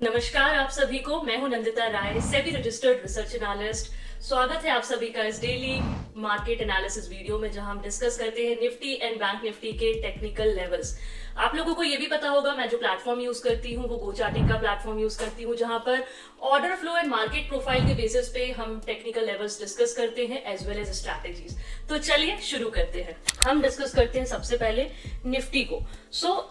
नमस्कार आप सभी को। मैं हूं नंदिता राय, सेबी रजिस्टर्ड रिसर्च एनालिस्ट। स्वागत है आप सभी का इस डेली मार्केट एनालिसिस वीडियो में, जहां हम डिस्कस करते हैं निफ्टी एंड बैंक निफ्टी के टेक्निकल लेवल्स। आप लोगों को ये भी पता होगा, मैं जो प्लेटफॉर्म यूज करती हूँ वो गोचार्टिंग का प्लेटफॉर्म यूज करती हूँ, जहां पर order flow and market profile के बेसिस पे हम टेक्निकल लेवल्स डिस्कस करते हैं एज वेल एज स्ट्रैटेजीज। तो चलिए शुरू करते हैं। हम डिस्कस करते हैं सबसे पहले निफ्टी को।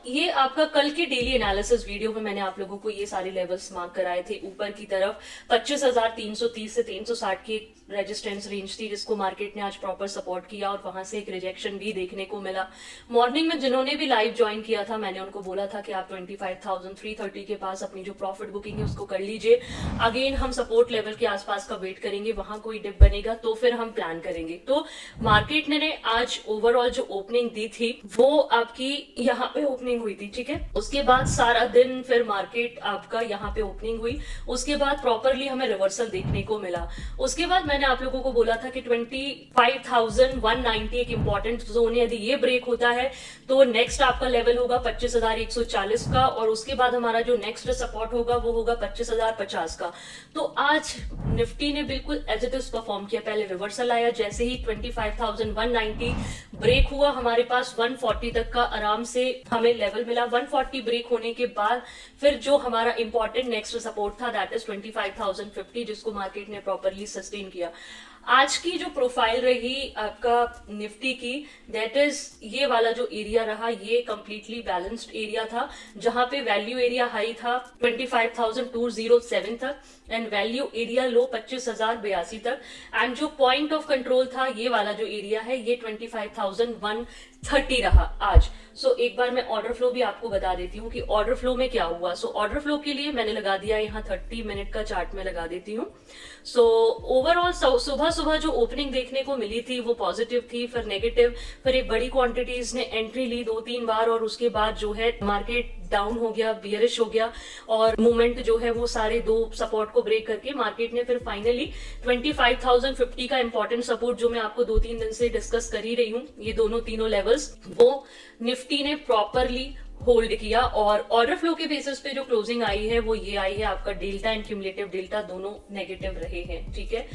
ये आपका कल के डेली एनालिसिस वीडियो में मैंने आप लोगों को ये सारे लेवल्स मार्क कराए थे। ऊपर की तरफ 25,330 से 360 की रेजिस्टेंस रेंज थी, जिसको मार्केट ने आज प्रॉपर सपोर्ट किया और वहां से एक रिजेक्शन भी देखने को मिला। मॉर्निंग में जिन्होंने भी लाइव ज्वाइन किया था, मैंने उनको बोला था कि आप 25,330 के पास अपनी जो प्रॉफिट बुकिंग है उसको कर लीजिए। अगेन हम सपोर्ट लेवल के आसपास का वेट करेंगे, वहां कोई डिप बनेगा तो फिर हम प्लान करेंगे। तो मार्केट ने आज ओवरऑल जो ओपनिंग दी थी वो आपकी यहाँ पे ओपनिंग हुई थी, ठीक है। उसके बाद सारा दिन फिर मार्केट आपका यहाँ पे ओपनिंग हुई। उसके बाद प्रॉपरली हमें रिवर्सल देखने को मिला। उसके बाद मैंने आप लोगों को बोला था कि 25,190 एक इंपॉर्टेंट जोन है। यदि ये ब्रेक होता है तो नेक्स्ट आपका लेवल होगा 25,140 का, और उसके बाद हमारा जो नेक्स्ट सपोर्ट होगा वो होगा 25,050 का। तो आज निफ्टी ने बिल्कुल एज इट इज परफॉर्म किया। पहले रिवर्सल आया, जैसे ही 25,190 ब्रेक हुआ, हमारे पास 140 तक का आराम से हमें लेवल मिला। 140 ब्रेक होने के बाद फिर जो हमारा इंपॉर्टेंट नेक्स्ट सपोर्ट था दैट इज 25,050, जिसको मार्केट ने प्रॉपरली सस्टेन किया। आज की जो प्रोफाइल रही आपका निफ्टी की, दैट इज ये वाला जो एरिया रहा, ये कंप्लीटली बैलेंस्ड एरिया था, जहां पे वैल्यू एरिया हाई था 25,207 तक एंड वैल्यू एरिया लो 25,082 तक, एंड जो पॉइंट ऑफ कंट्रोल था ये वाला जो एरिया है ये 25,130 रहा आज। एक बार मैं ऑर्डर फ्लो भी आपको बता देती हूँ कि ऑर्डर फ्लो में क्या हुआ। ऑर्डर फ्लो के लिए मैंने लगा दिया यहाँ 30 मिनट का चार्ट में लगा देती हूँ। ओवरऑल सुबह सुबह जो ओपनिंग देखने को मिली थी वो पॉजिटिव थी, फिर नेगेटिव, फिर एक बड़ी क्वांटिटीज ने एंट्री ली 2-3 बार, और उसके बाद जो है मार्केट डाउन हो गया, बियरिश हो गया, और मूवमेंट जो है वो सारे दो सपोर्ट को ब्रेक करके मार्केट ने फिर फाइनली 25,050 का इंपॉर्टेंट सपोर्ट, जो मैं आपको 2-3 दिन से डिस्कस कर ही रही हूँ, ये तीनों लेवल्स, वो निफ्टी ने प्रॉपरली होल्ड किया। और ऑर्डर फ्लो के बेसिस पे जो क्लोजिंग आई है वो ये आई है, आपका डेल्टा एंड क्यूमुलेटिव डेल्टा दोनों नेगेटिव रहे हैं, ठीक है।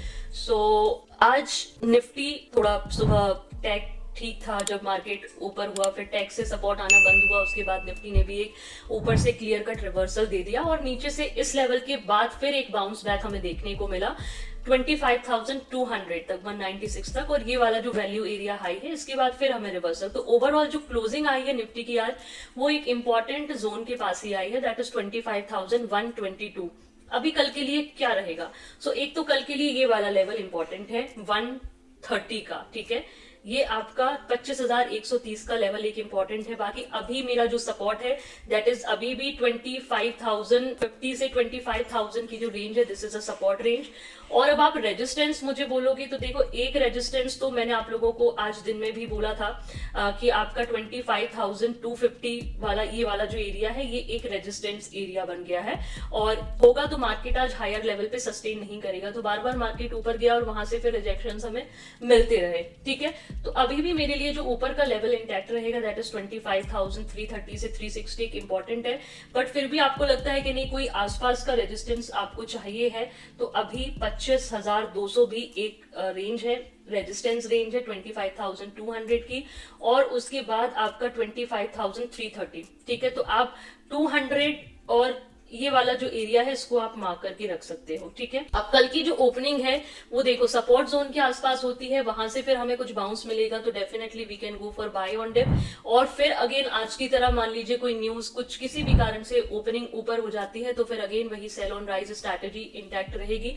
आज निफ्टी थोड़ा सुबह टेक ठीक था, जब मार्केट ऊपर हुआ, फिर टेक से सपोर्ट आना बंद हुआ, उसके बाद निफ्टी ने भी एक ऊपर से क्लियर कट रिवर्सल दे दिया, और नीचे से इस लेवल के बाद फिर एक बाउंस बैक हमें देखने को मिला 25,200 तक, 196 तक, और ये वाला जो वैल्यू एरिया हाई है, इसके बाद फिर हमें रिवर्सल। तो ओवरऑल जो क्लोजिंग आई है निफ्टी की आज, वो एक इंपॉर्टेंट जोन के पास ही आई है, दैट इज 25,122। अभी कल के लिए क्या रहेगा? एक तो कल के लिए ये वाला लेवल इंपॉर्टेंट है 130 का, ठीक है। ये आपका 25,130 का लेवल एक इंपॉर्टेंट है। बाकी अभी मेरा जो सपोर्ट है दैट इज अभी भी 25,050 से 25,000 की जो रेंज है, this is a support range. और अब आप रेजिस्टेंस मुझे बोलोगे तो देखो, एक रेजिस्टेंस तो मैंने आप लोगों को आज दिन में भी बोला था कि आपका 25,250 वाला ये वाला जो एरिया है ये एक रेजिस्टेंस एरिया बन गया है, और होगा तो मार्केट आज हायर लेवल पे सस्टेन नहीं करेगा, तो बार बार मार्केट ऊपर गया और वहां से फिर रिजेक्शंस हमें मिलते रहे, ठीक है। तो अभी भी मेरे लिए जो ऊपर का लेवल इंटैक्ट रहेगा दैट इज 25,330 से 360 एक इंपॉर्टेंट है। बट फिर भी आपको लगता है कि नहीं, कोई आसपास का रेजिस्टेंस आपको चाहिए है, तो अभी 25,200 भी एक रेंज है, रेजिस्टेंस रेंज है 25,200 की, और उसके बाद आपका 25,330, ठीक है। तो आप 200 और ये वाला जो एरिया है इसको आप मार्क करके रख सकते हो, ठीक है। अब कल की जो ओपनिंग है वो देखो सपोर्ट जोन के आसपास होती है, वहां से फिर हमें कुछ बाउंस मिलेगा तो definitely we can go for buy on dip, और फिर अगेन आज की तरह मान लीजिए कोई न्यूज कुछ किसी भी कारण से ओपनिंग ऊपर हो जाती है तो फिर अगेन वही sell on rise strategy intact रहेगी।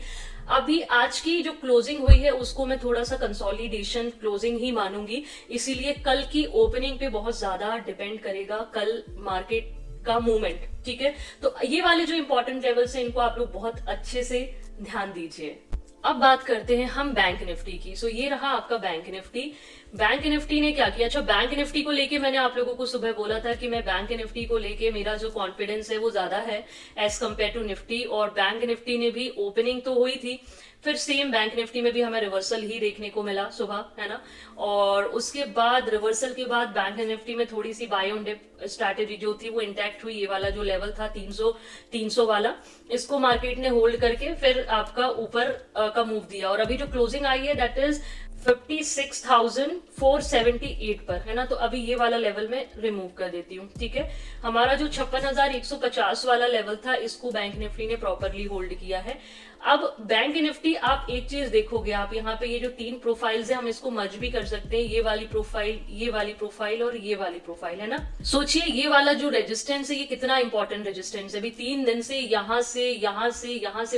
अभी आज की जो क्लोजिंग हुई है उसको मैं थोड़ा सा कंसोलिडेशन क्लोजिंग ही मानूंगी, इसीलिए कल की ओपनिंग पे बहुत ज्यादा डिपेंड करेगा कल मार्केट का मूवमेंट, ठीक है। तो ये वाले जो इंपॉर्टेंट लेवल्स हैं इनको आप लोग बहुत अच्छे से ध्यान दीजिए। अब बात करते हैं हम बैंक निफ्टी की। ये रहा आपका बैंक निफ्टी। बैंक निफ्टी ने क्या किया? अच्छा, बैंक निफ्टी को लेके मैंने आप लोगों को सुबह बोला था कि मैं बैंक निफ्टी को लेके मेरा जो कॉन्फिडेंस है वो ज्यादा है एज कम्पेयर टू निफ्टी, और बैंक निफ्टी ने भी ओपनिंग तो हुई थी, फिर सेम बैंक निफ्टी में भी हमें रिवर्सल ही देखने को मिला सुबह, है ना। और उसके बाद रिवर्सल के बाद बैंक निफ्टी में थोड़ी सी बाय ऑन डिप स्ट्रैटेजी जो थी वो इंटैक्ट हुई। ये वाला जो लेवल था 300 वाला, इसको मार्केट ने होल्ड करके फिर आपका ऊपर का मूव दिया, और अभी जो क्लोजिंग आई है दैट इज 56,478 पर, है ना। तो अभी ये वाला लेवल में रिमूव कर देती हूँ, ठीक है। हमारा जो 56,150 वाला लेवल था इसको बैंक निफ्टी ने प्रॉपरली होल्ड किया है। अब बैंक निफ्टी आप एक चीज देखोगे, आप यहाँ पे ये जो 3 प्रोफाइल्स है हम इसको मर्ज भी कर सकते हैं, ये वाली प्रोफाइल, ये वाली प्रोफाइल और ये वाली प्रोफाइल, है ना। सोचिए ये वाला जो रेजिस्टेंस है ये कितना इंपॉर्टेंट रेजिस्टेंस है। अभी 3 दिन से यहाँ से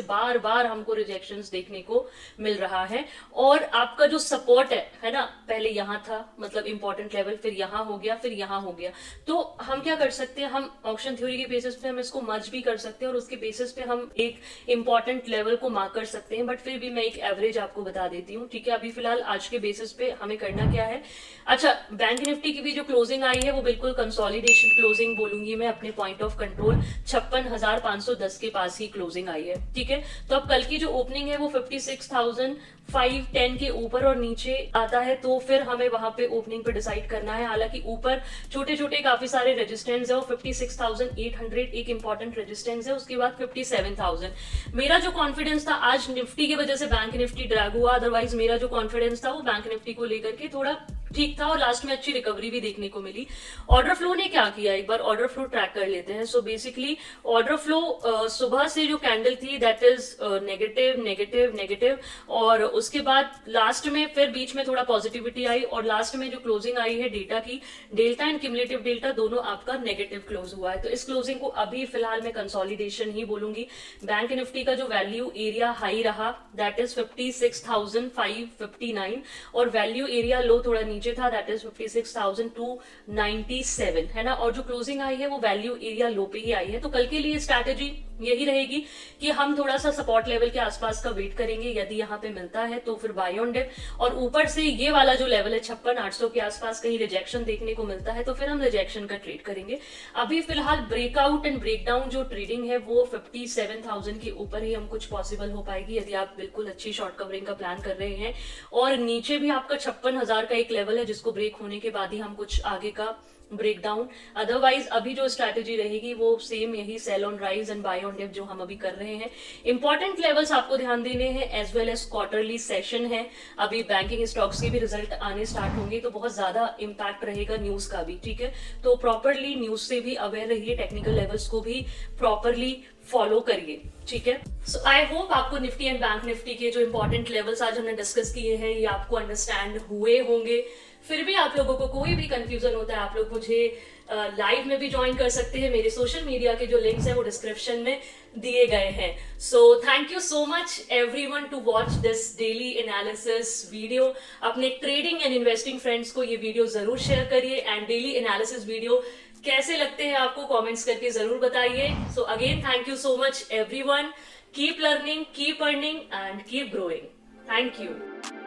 बार बार हमको रिजेक्शंस देखने को मिल रहा है, और आपका जो सपोर्ट है ना, पहले यहाँ था मतलब इंपॉर्टेंट लेवल, फिर यहाँ हो गया, फिर यहाँ हो गया। तो हम क्या कर सकते हैं, हम ऑप्शन थ्योरी के बेसिस पे हम इसको मर्ज भी कर सकते हैं और उसके बेसिस पे हम एक इंपॉर्टेंट लेवल को मार्क कर सकते हैं, बट फिर भी मैं एक एवरेज आपको बता देती हूँ, ठीक है। अभी फिलहाल आज के बेसिस पे हमें करना क्या है। अच्छा, बैंक निफ्टी की भी जो क्लोजिंग आई है वो बिल्कुल कंसोलिडेशन क्लोजिंग बोलूंगी मैं अपने पॉइंट ऑफ कंट्रोल, 56,510 के पास ही क्लोजिंग आई है, ठीक है। तो अब कल की जो ओपनिंग है वो 56,510 के ऊपर और नीचे आता है, तो फिर हमें वहां पे ओपनिंग पे डिसाइड करना है। हालांकि ऊपर छोटे छोटे काफी सारे रेजिस्टेंस है, और 56,800 एक इंपॉर्टेंट रेजिस्टेंस है, उसके बाद 57,000। मेरा जो कॉन्फिडेंस था आज निफ्टी की वजह से बैंक निफ्टी ड्रैग हुआ, अदरवाइज मेरा जो कॉन्फिडेंस था वो बैंक निफ्टी को लेकर के थोड़ा ठीक था, और लास्ट में अच्छी रिकवरी भी देखने को मिली। ऑर्डर फ्लो ने क्या किया, एक बार ऑर्डर फ्लो ट्रैक कर लेते हैं। सो बेसिकली ऑर्डर फ्लो सुबह से जो कैंडल थी that is negative negative negative, और उसके बाद लास्ट में फिर बीच में थोड़ा पॉजिटिविटी आई, और लास्ट में जो क्लोजिंग आई है डेटा की, डेल्टा एंड क्यूमुलेटिव डेल्टा दोनों आपका नेगेटिव क्लोज हुआ है। तो इस क्लोजिंग को अभी फिलहाल मैं कंसोलिडेशन ही बोलूंगी। बैंक निफ्टी का जो वैल्यू एरिया हाई रहा दैट इज 56,559, और वैल्यू एरिया लो थोड़ा नीचे था दैट इज 56,297, है ना। और जो क्लोजिंग आई है वो वैल्यू एरिया लो पे ही आई है। तो कल के लिए स्ट्रैटेजी यही रहेगी कि हम थोड़ा सा सपोर्ट लेवल के आसपास का वेट करेंगे, यदि यहाँ पे मिलता है तो फिर बाय ऑन डिप, और ऊपर से ये वाला जो लेवल है 56,800 के आसपास कहीं रिजेक्शन देखने को मिलता है तो फिर हम रिजेक्शन का ट्रेड करेंगे। अभी फिलहाल ब्रेकआउट एंड ब्रेकडाउन जो ट्रेडिंग है वो 57,000 के ऊपर ही हम कुछ पॉसिबल हो पाएगी, यदि आप बिल्कुल अच्छी शॉर्ट कवरिंग का प्लान कर रहे हैं। और नीचे भी आपका 56,000 का एक लेवल है जिसको ब्रेक होने के बाद ही हम कुछ आगे का ब्रेकडाउन। अदरवाइज अभी जो स्ट्रैटेजी रहेगी वो सेम यही, sell on rise and buy on dip जो हम अभी कर रहे हैं। इंपॉर्टेंट लेवल्स आपको ध्यान देने हैं, as well as quarterly session है, अभी बैंकिंग स्टॉक्स के भी रिजल्ट आने स्टार्ट होंगे तो बहुत ज्यादा इंपैक्ट रहेगा न्यूज का भी, ठीक है। तो प्रॉपरली न्यूज से भी अवेयर रहिए, टेक्निकल लेवल्स को भी प्रॉपरली फॉलो करिए, ठीक है। सो आई होप आपको निफ्टी एंड बैंक निफ्टी के जो इंपॉर्टेंट लेवल्स आज हमने डिस्कस किए हैं ये आपको अंडरस्टैंड हुए होंगे। फिर भी आप लोगों को कोई भी कंफ्यूजन होता है आप लोग मुझे लाइव में भी ज्वाइन कर सकते हैं, मेरे सोशल मीडिया के जो लिंक्स हैं वो डिस्क्रिप्शन में दिए गए हैं। So thank you so much everyone to watch this daily analysis video. अपने ट्रेडिंग एंड इन्वेस्टिंग फ्रेंड्स को ये वीडियो जरूर शेयर करिए, एंड डेली एनालिसिस वीडियो कैसे लगते हैं आपको कमेंट्स करके जरूर बताइए। So again thank you so much everyone, keep learning, keep earning and keep growing. Thank you.